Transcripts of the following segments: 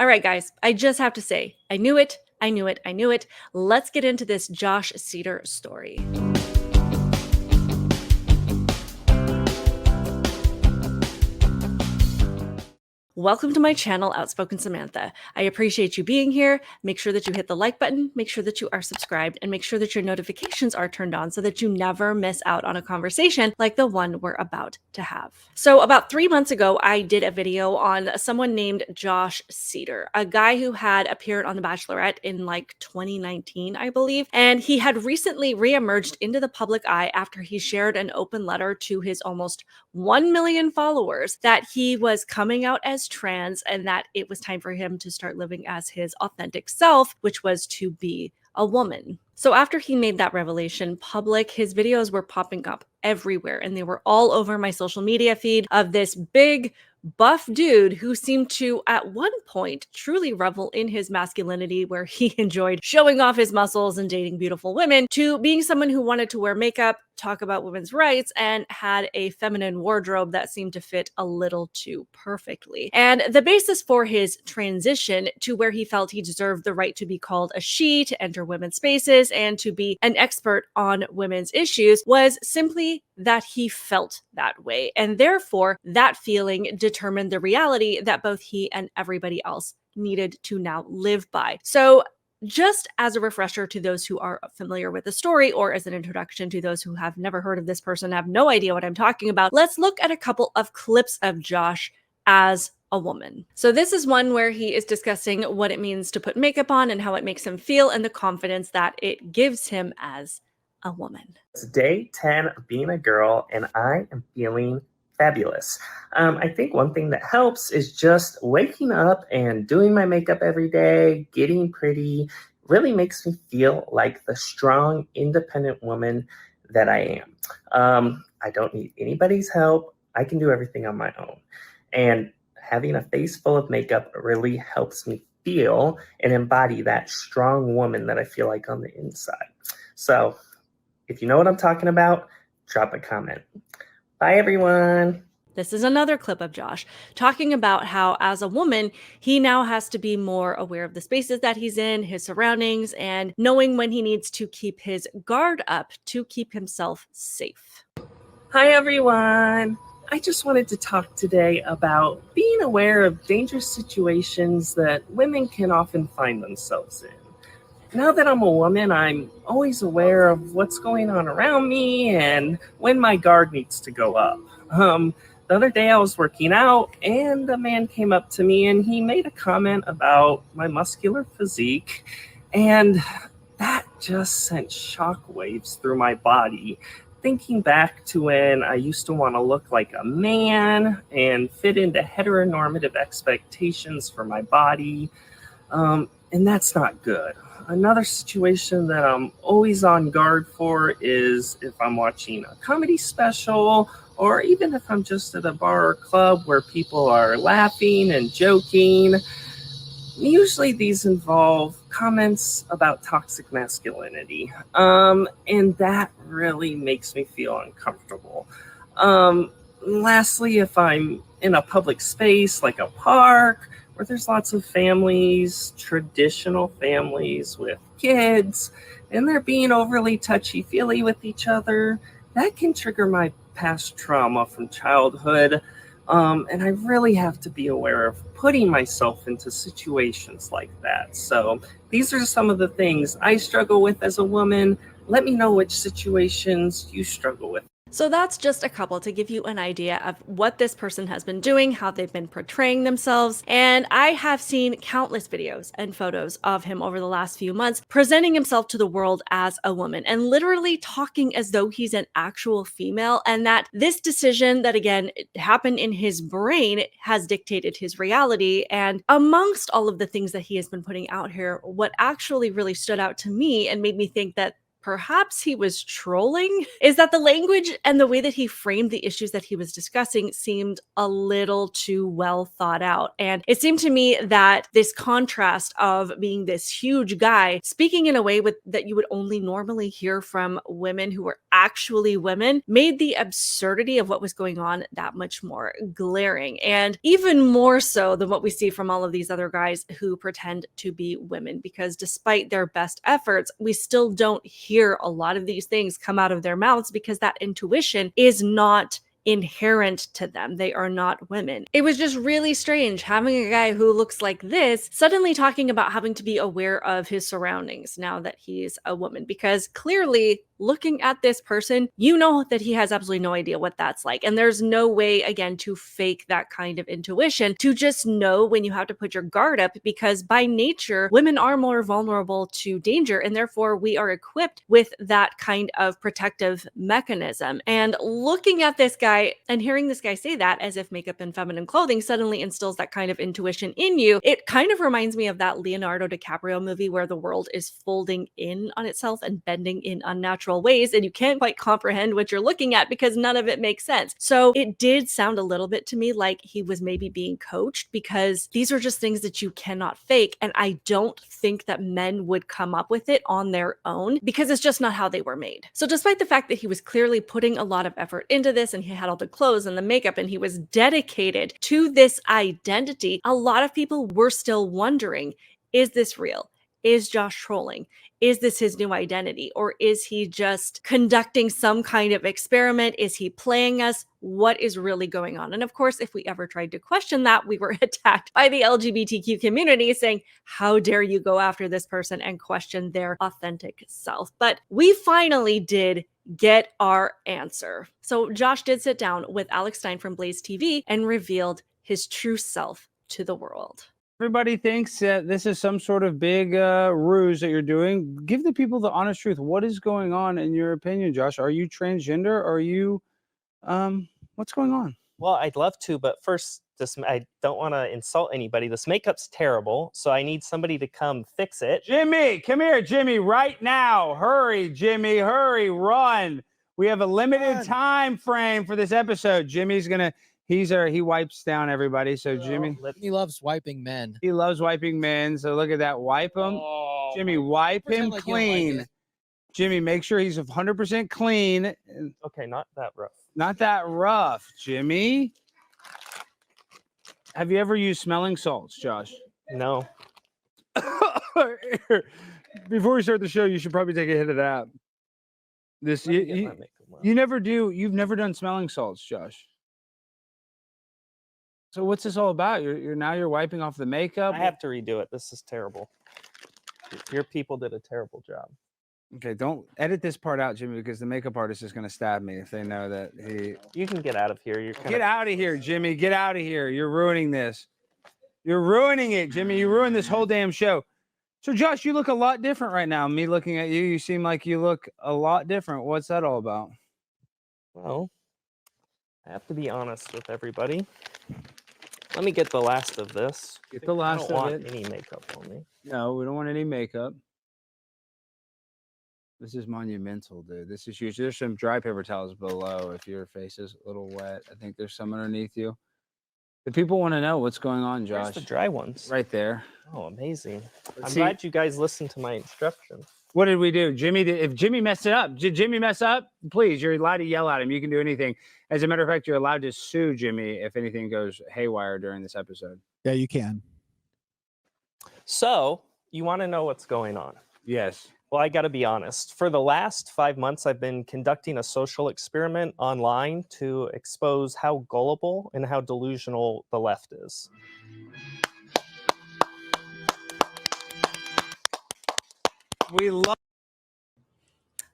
All right, guys, I just have to say, I knew it. Let's get into this Josh Seiter story. Welcome to my channel, Outspoken Samantha. I appreciate you being here. Make sure that you hit the like button, make sure that you are subscribed, and make sure that your notifications are turned on so that you never miss out on a conversation like the one we're about to have. So about 3 months ago, I did a video on someone named Josh Seiter, a guy who had appeared on The Bachelorette in like 2019, I believe, and he had recently reemerged into the public eye after he shared an open letter to his almost 1 million followers that he was coming out as trans and that it was time for him to start living as his authentic self, which was to be a woman. So after he made that revelation public, his videos were popping up everywhere and they were all over my social media feed of this big buff dude who seemed to at one point truly revel in his masculinity, where he enjoyed showing off his muscles and dating beautiful women, to being someone who wanted to wear makeup, talk about women's rights, and had a feminine wardrobe that seemed to fit a little too perfectly. And the basis for his transition to where he felt he deserved the right to be called a she, to enter women's spaces, and to be an expert on women's issues was simply that he felt that way. And therefore, that feeling determined the reality that both he and everybody else needed to now live by. So just as a refresher to those who are familiar with the story, or as an introduction to those who have never heard of this person, have no idea what I'm talking about, let's look at a couple of clips of Josh as a woman. So this is one where he is discussing what it means to put makeup on and how it makes him feel and the confidence that it gives him as a woman. It's day 10 of being a girl, and I am feeling fabulous. I think one thing that helps is just waking up and doing my makeup every day, getting pretty, really makes me feel like the strong, independent woman that I am. I don't need anybody's help. I can do everything on my own. And having a face full of makeup really helps me feel and embody that strong woman that I feel like on the inside. So if you know what I'm talking about, drop a comment. Bye, everyone. This is another clip of Josh talking about how, as a woman, he now has to be more aware of the spaces that he's in, his surroundings, and knowing when he needs to keep his guard up to keep himself safe. Hi, everyone. I just wanted to talk today about being aware of dangerous situations that women can often find themselves in. Now that I'm a woman, I'm always aware of what's going on around me and when my guard needs to go up. The other day I was working out and a man came up to me and he made a comment about my muscular physique, and that just sent shockwaves through my body. Thinking back to when I used to want to look like a man and fit into heteronormative expectations for my body, and that's not good. Another situation that I'm always on guard for is if I'm watching a comedy special, or even if I'm just at a bar or club where people are laughing and joking. Usually these involve comments about toxic masculinity, and that really makes me feel uncomfortable. Lastly, if I'm in a public space like a park where there's lots of families, traditional families with kids, and they're being overly touchy-feely with each other, that can trigger my past trauma from childhood. And I really have to be aware of putting myself into situations like that. So these are some of the things I struggle with as a woman. Let me know which situations you struggle with. So that's just a couple to give you an idea of what this person has been doing, how they've been portraying themselves. And I have seen countless videos and photos of him over the last few months presenting himself to the world as a woman and literally talking as though he's an actual female, and that this decision that, again, happened in his brain has dictated his reality. And amongst all of the things that he has been putting out here, what actually really stood out to me and made me think that perhaps he was trolling, is that the language and the way that he framed the issues that he was discussing seemed a little too well thought out. And it seemed to me that this contrast of being this huge guy speaking in a way that you would only normally hear from women who were actually women made the absurdity of what was going on that much more glaring, and even more so than what we see from all of these other guys who pretend to be women, because despite their best efforts, we still don't hear a lot of these things come out of their mouths because that intuition is not inherent to them. They are not women. It was just really strange having a guy who looks like this suddenly talking about having to be aware of his surroundings now that he's a woman, because clearly looking at this person, you know that he has absolutely no idea what that's like. And there's no way, again, to fake that kind of intuition, to just know when you have to put your guard up, because by nature, women are more vulnerable to danger. And therefore, we are equipped with that kind of protective mechanism. And looking at this guy and hearing this guy say that as if makeup and feminine clothing suddenly instills that kind of intuition in you, it kind of reminds me of that Leonardo DiCaprio movie where the world is folding in on itself and bending in unnatural ways, and you can't quite comprehend what you're looking at because none of it makes sense. So it did sound a little bit to me like he was maybe being coached, because these are just things that you cannot fake. And I don't think that men would come up with it on their own, because it's just not how they were made. So despite the fact that he was clearly putting a lot of effort into this, and he had all the clothes and the makeup, and he was dedicated to this identity, a lot of people were still wondering, is this real? Is Josh trolling? Is this his new identity? Or is he just conducting some kind of experiment? Is he playing us? What is really going on? And of course, if we ever tried to question that, we were attacked by the LGBTQ community saying, how dare you go after this person and question their authentic self? But we finally did get our answer. So Josh did sit down with Alex Stein from Blaze TV and revealed his true self to the world. Everybody thinks that this is some sort of big ruse that you're doing. Give the people the honest truth. What is going on in your opinion, Josh? Are you transgender? Are you, what's going on? Well, I'd love to, but first, I don't want to insult anybody. This makeup's terrible, so I need somebody to come fix it. Jimmy, come here, Jimmy, right now. Hurry, Jimmy, hurry, run. We have a limited time frame for this episode. Jimmy's gonna. He wipes down everybody. So Jimmy, he loves wiping men. He loves wiping men. So look at that. Wipe him. Oh, Jimmy, wipe him like clean. Jimmy, make sure he's 100% clean. Okay, not that rough. Not that rough, Jimmy. Have you ever used smelling salts, Josh? No. Before we start the show, you should probably take a hit of that. You never do. You've never done smelling salts, Josh. So what's this all about? You're wiping off the makeup. I have to redo it. This is terrible. Your people did a terrible job. Okay, don't edit this part out, Jimmy, because the makeup artist is going to stab me if they know that he. You can get out of here. Get out of here, Jimmy. Get out of here. You're ruining this. You're ruining it, Jimmy. You ruined this whole damn show. So, Josh, you look a lot different right now. Me looking at you, you seem like you look a lot different. What's that all about? Well, I have to be honest with everybody. Let me get the last of this. Get the last of it. I don't want any makeup on me. No, we don't want any makeup. This is monumental, dude. This is huge. There's some dry paper towels below if your face is a little wet. I think there's some underneath you. The people want to know what's going on, Josh. Where's the dry ones? Right there. Oh, amazing. I'm glad you guys listened to my instructions. What did we do? If Jimmy messed it up, did Jimmy mess up? Please, you're allowed to yell at him. You can do anything. As a matter of fact, you're allowed to sue Jimmy if anything goes haywire during this episode. Yeah, you can. So, you want to know what's going on? Yes. Well, I got to be honest. For the last 5 months, I've been conducting a social experiment online to expose how gullible and how delusional the left is. We love.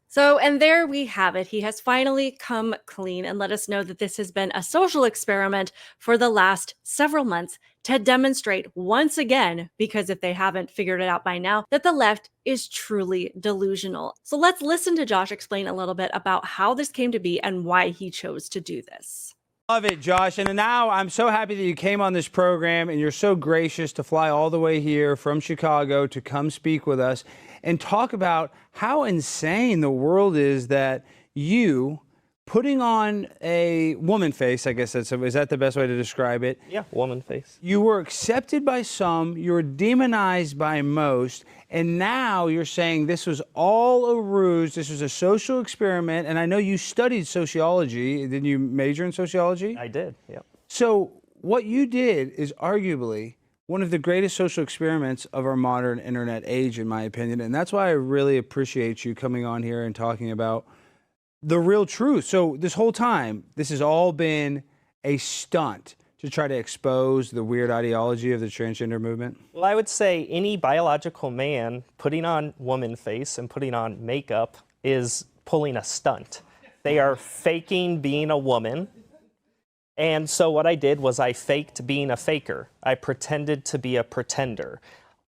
So, and there we have it. He has finally come clean and let us know that this has been a social experiment for the last several months to demonstrate once again, because if they haven't figured it out by now, that the left is truly delusional. So let's listen to Josh explain a little bit about how this came to be and why he chose to do this. Love it, Josh. And now I'm so happy that you came on this program and you're so gracious to fly all the way here from Chicago to come speak with us and talk about how insane the world is that you putting on a woman face, I guess is that the best way to describe it? Yeah, woman face. You were accepted by some, you were demonized by most, and now you're saying this was all a ruse, this was a social experiment, and I know you studied sociology. Didn't you major in sociology? I did, yeah. So what you did is arguably one of the greatest social experiments of our modern internet age, in my opinion, and that's why I really appreciate you coming on here and talking about the real truth. So this whole time, this has all been a stunt to try to expose the weird ideology of the transgender movement? Well, I would say any biological man putting on woman face and putting on makeup is pulling a stunt. They are faking being a woman. And so what I did was I faked being a faker. I pretended to be a pretender.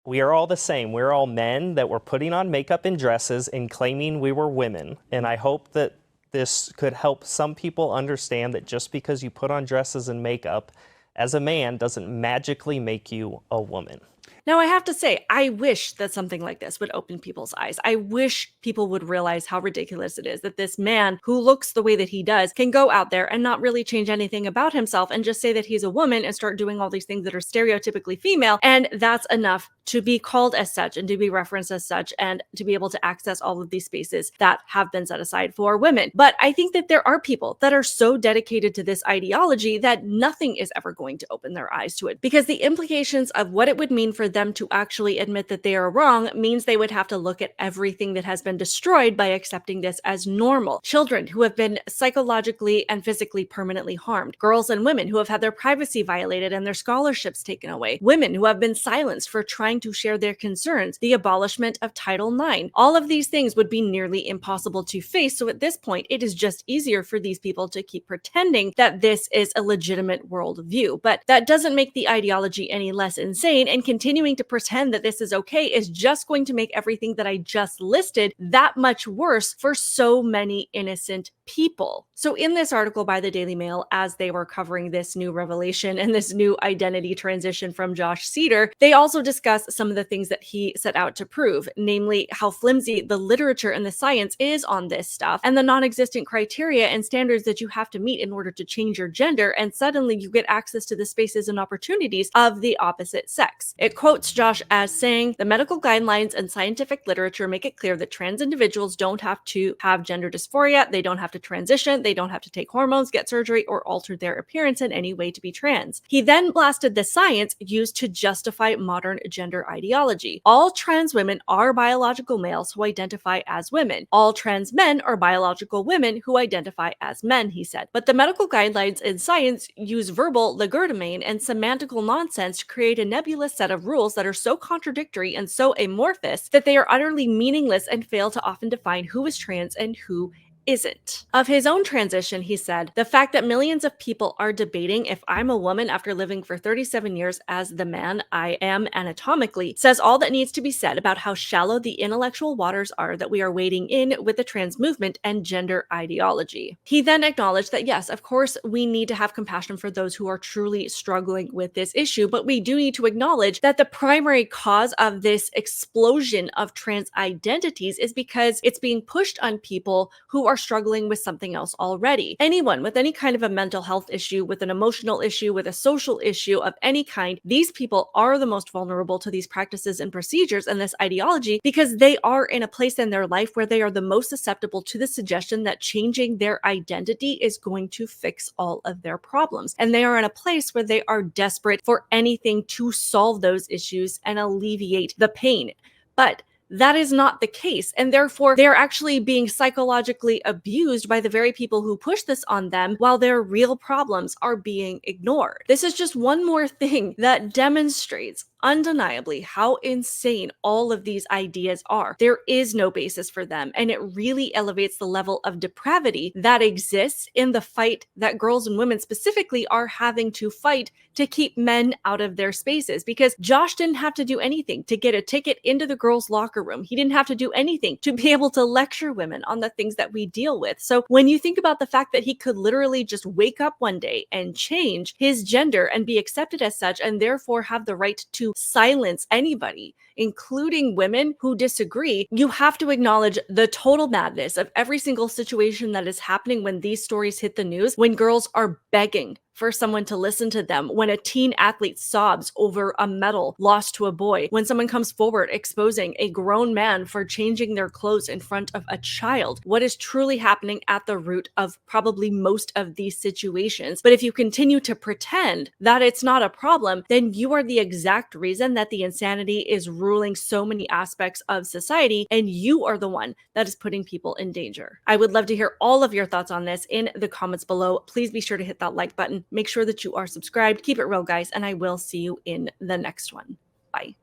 We are all the same. We're all men that were putting on makeup and dresses and claiming we were women. And I hope that this could help some people understand that just because you put on dresses and makeup as a man doesn't magically make you a woman. Now, I have to say, I wish that something like this would open people's eyes. I wish people would realize how ridiculous it is that this man who looks the way that he does can go out there and not really change anything about himself and just say that he's a woman and start doing all these things that are stereotypically female. And that's enough to be called as such and to be referenced as such and to be able to access all of these spaces that have been set aside for women. But I think that there are people that are so dedicated to this ideology that nothing is ever going to open their eyes to it, because the implications of what it would mean for them to actually admit that they are wrong means they would have to look at everything that has been destroyed by accepting this as normal. Children who have been psychologically and physically permanently harmed, girls and women who have had their privacy violated and their scholarships taken away, women who have been silenced for trying to share their concerns, the abolishment of Title IX. All of these things would be nearly impossible to face. So at this point, it is just easier for these people to keep pretending that this is a legitimate worldview. But that doesn't make the ideology any less insane, and continuing to pretend that this is okay is just going to make everything that I just listed that much worse for so many innocent people. So in this article by the Daily Mail, as they were covering this new revelation and this new identity transition from Josh Seiter, they also discuss some of the things that he set out to prove, namely how flimsy the literature and the science is on this stuff, and the non-existent criteria and standards that you have to meet in order to change your gender, and suddenly you get access to the spaces and opportunities of the opposite sex. It quotes Josh as saying, "The medical guidelines and scientific literature make it clear that trans individuals don't have to have gender dysphoria, they don't have to transition, they don't have to take hormones, get surgery, or alter their appearance in any way to be trans." He then blasted the science used to justify modern gender ideology. All trans women are biological males who identify as women. All trans men are biological women who identify as men, he said. But the medical guidelines and science use verbal legerdemain and semantical nonsense to create a nebulous set of rules that are so contradictory and so amorphous that they are utterly meaningless and fail to often define who is trans and who isn't. Of his own transition, he said, "The fact that millions of people are debating if I'm a woman after living for 37 years as the man I am anatomically says all that needs to be said about how shallow the intellectual waters are that we are wading in with the trans movement and gender ideology." He then acknowledged that yes, of course, we need to have compassion for those who are truly struggling with this issue, but we do need to acknowledge that the primary cause of this explosion of trans identities is because it's being pushed on people who are struggling with something else already. Anyone with any kind of a mental health issue, with an emotional issue, with a social issue of any kind, these people are the most vulnerable to these practices and procedures and this ideology because they are in a place in their life where they are the most susceptible to the suggestion that changing their identity is going to fix all of their problems. And they are in a place where they are desperate for anything to solve those issues and alleviate the pain. But that is not the case, and therefore they're actually being psychologically abused by the very people who push this on them while their real problems are being ignored. This is just one more thing that demonstrates undeniably how insane all of these ideas are. There is no basis for them, and it really elevates the level of depravity that exists in the fight that girls and women specifically are having to fight to keep men out of their spaces. Because Josh didn't have to do anything to get a ticket into the girls' locker room. He didn't have to do anything to be able to lecture women on the things that we deal with. So when you think about the fact that he could literally just wake up one day and change his gender and be accepted as such, and therefore have the right to silence anybody, including women who disagree, you have to acknowledge the total madness of every single situation that is happening when these stories hit the news, when girls are begging for someone to listen to them, when a teen athlete sobs over a medal lost to a boy, when someone comes forward exposing a grown man for changing their clothes in front of a child. What is truly happening at the root of probably most of these situations. But if you continue to pretend that it's not a problem, then you are the exact reason that the insanity is ruling so many aspects of society, and you are the one that is putting people in danger. I would love to hear all of your thoughts on this in the comments below. Please be sure to hit that like button. Make sure that you are subscribed. Keep it real, guys, and I will see you in the next one. Bye.